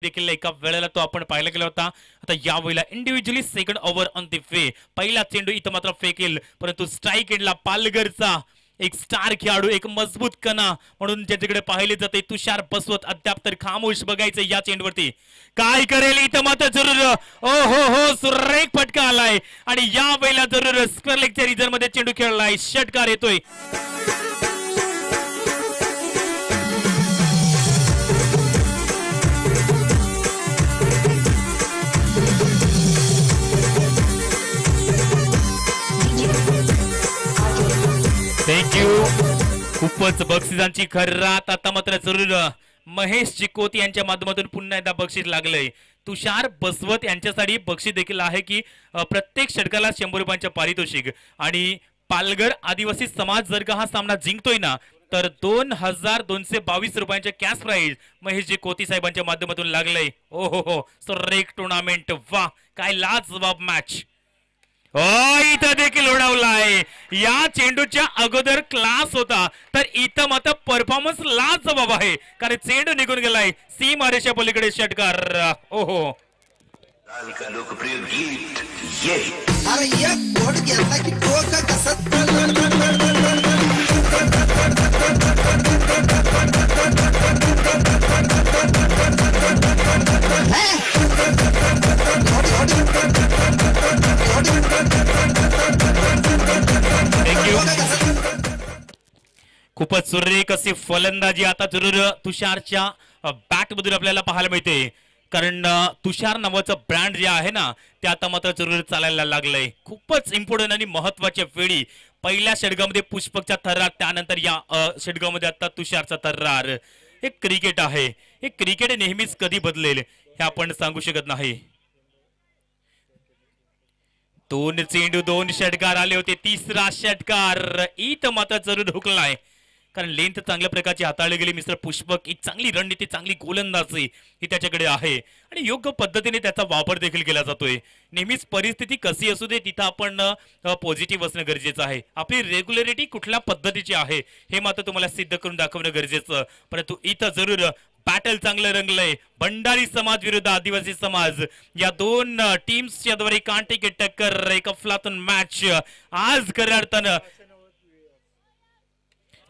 देखील एका वेळेला तो आपण पाहायला गेला होता. आता यावेळेला individually second over on the way. पहिला चेंडू इथं मात्र फेकेल, परंतु स्ट्राईक एंडला पालघरचा एक स्टार खेळाडू, एक मजबूत कणा म्हणून ज्याच्याकडे पाहिले जाते तुषार बसवत अद्याप तर खामोश बघायचं या चेंडूवरती काय करेल. इथं मात्र जरूर ओ हो सुरेख फटका आलाय आणि या वेळेला जरूर स्क्वेअर लेगच्या रिझन मध्ये चेंडू खेळलाय. षटकार येतोय. थँक्यू. खूपच बक्षिसांची खर्रात आता मात्र जरूर महेश चिकोत यांच्या माध्यमातून पुन्हा एकदा बक्षीस लागलंय. तुषार बसवत यांच्यासाठी बक्षीस देखील आहे की प्रत्येक षटकाला 100 रुपयांचे पारितोषिक आणि पालघर आदिवासी समाज जर का हा सामना जिंकतोय ना तर 2222 रुपयांचे कॅश प्राइज महेशजी कोती साहेबांच्या माध्यमातून लागलंय. ओ हो सुरेख टुर्नामेंट. वा काय लाजवाब मॅच. इथं देखील उडवलाय. या चेंडूच्या अगोदर क्लास होता तर इथं मात्र परफॉर्मन्स लाजवाब आहे कारण चेंडू निघून गेलाय सीमारेषा पलीकडे. षटकार. ओहो लोकप्रिय गीत ये खूपच सुरेख अशी फलंदाजी आता जरूर तुषारच्या बॅट मधून आपल्याला पाहायला मिळते कारण तुषार नावाचं ब्रँड जे आहे ना ते आता मात्र जरूर चालायला लागलंय. खूपच इम्पॉर्टंट आणि महत्वाच्या वेळी पहिल्या षटकामध्ये पुष्पकचा थरार, त्यानंतर या षटकामध्ये आता तुषारचा थरार. हे क्रिकेट आहे. हे क्रिकेट नेहमीच कधी बदलेल हे आपण सांगू शकत नाही. 2 चेंडू 2 षटकार आले होते. तिसरा षटकार इथं मात्र जरूर हुकलाय कारण लेंथ चांगल्या प्रकारची हाताळली गेली. मिस्टर पुष्पक एक चांगली रणनीती, चांगली गोलंदाजी ही त्याच्याकडे आहे आणि योग्य पद्धतीने त्याचा वापर देखील केला जातोय. नेहमीच परिस्थिती कशी असू दे तिथं आपण पॉझिटिव्ह असणं गरजेचं आहे. आपली रेग्युलरिटी कुठल्या पद्धतीची आहे हे मात्र तुम्हाला सिद्ध करून दाखवणं गरजेचं. परंतु इथं जरूर बॅटल चांगलं रंगलंय. भंडारी समाज विरुद्ध आदिवासी समाज या दोन टीम्सच्या द्वारे कांटे की टक्कर. एक अफलातून मॅच आज खऱ्या अर्थानं.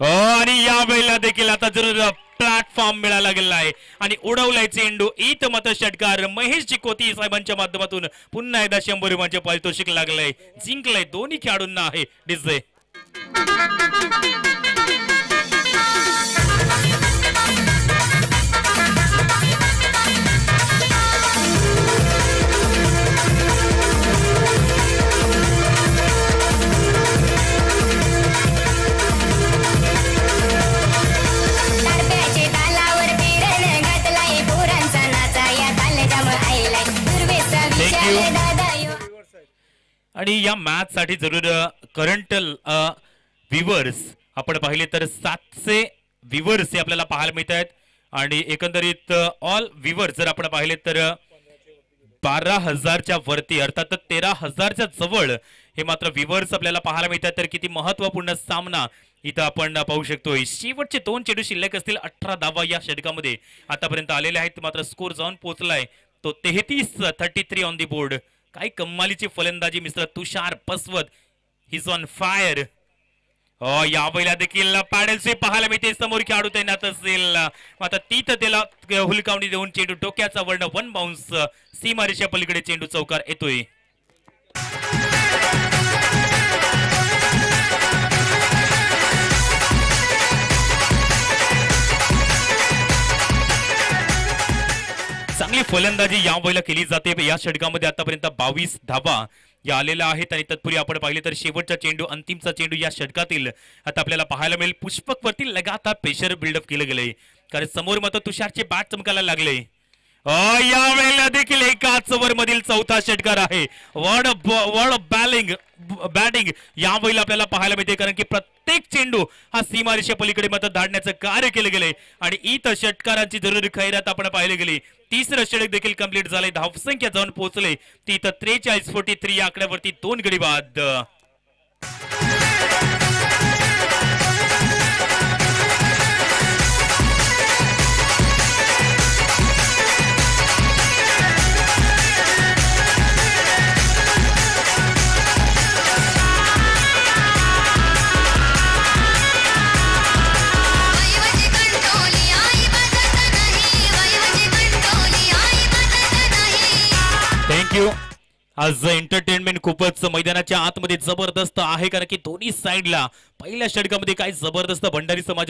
आणि या वेळेला देखील आता जरूर प्लॅटफॉर्म मिळाला गेला आहे आणि उडवलाय चेंडू. इथं मात्र षटकार महेश चिकोती साहेबांच्या माध्यमातून पुन्हा एकदा 100 रुपयांचे पारितोषिक लागलंय. जिंकलंय. दोन्ही खेळाडूंना आहे डिझे. आणि या मॅच साठी जरूर करंट व्ह्यूअर्स आपण पाहिले तर 700 व्ह्यूअर्स हे आपल्याला पाहायला मिळत आहेत आणि एकंदरीत ऑल व्ह्यूअर्स जर आपण पाहिले तर 12,000च्या वरती अर्थात 13,000च्या जवळ हे मात्र व्ह्यूअर्स आपल्याला पाहायला मिळतात. तर किती महत्वपूर्ण सामना इथं आपण पाहू शकतोय. शेवटचे 2 चेंडू शिल्लक असतील. 18 धावा या षटकामध्ये आतापर्यंत आलेले आहेत. मात्र स्कोर जाऊन पोहोचलाय तो 33 ऑन दी बोर्ड. काय कमालीची फलंदाजी मिस्टर तुषार बसवत. His on fire. यावेळेला देखील पॅडल्स पाहायला मिळते. समोर खेळाडू तैनात असेल मात्र तिथं त्याला हुलकावणी देऊन चेंडू डोक्याचा वर्ण 1 बाउन्स. सीमारेषा पलीकडे चेंडू चौकार येतोय. चांगली फलंदाजी या वेळेला केली जाते. या षटकामध्ये आतापर्यंत 22 धावा या आलेल्या आहेत आणि तत्पूर्वी आपण पाहिले तर शेवटचा चेंडू, अंतिमचा चेंडू या षटकातील आता आपल्याला पाहायला मिळेल. पुष्पक वरती लगातार प्रेशर बिल्डअप केलं गेलंय कारण समोर मात्र तुषारचे बॅट चमकायला लागले. या वेळेला देखील एकाच ओव्हर मधील चौथा षटकार आहे. बॅटिंग या वेळेला आपल्याला पाहायला मिळते कारण की प्रत्येक चेंडू हा सीमारेषा पलीकडे मात्र धाडण्याचं कार्य केलं गेलंय आणि इथं षटकारांची जरूर खैरात आपण पाहिली गेली. तिसरं षटक देखील कंप्लीट झालंय. धावसंख्या जाऊन पोहोचले ती इथं 43-43 या आकड्यावरती 2 गडी बाद. आज एंटरटेनमेंट खूपच मैदानाच्या आतमध्ये जबरदस्त आहे कारण की दोन्ही साइडला पहिल्या षटकामध्ये काय जबरदस्त भंडारी समाज